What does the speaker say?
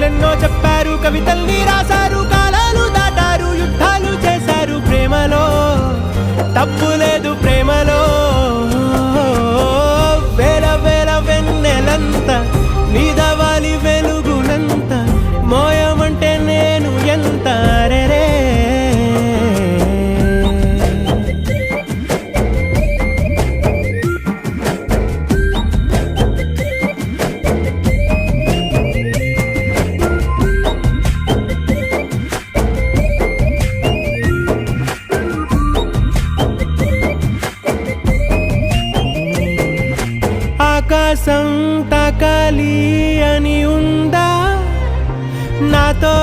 కథలెన్నో చెప్పారు, కవితల్ని రాశారు, కాలాలు దాటారు, యుద్ధాలు చేశారు. ప్రేమలో తప్పు లేదు, ప్రేమలో వేల వేల వెన్నెలంత నీదవాలి వెలుగునంత, మోయమంటే నేను ఎంత రే. ఆకాశం తాకాలి అని ఉందా నాతో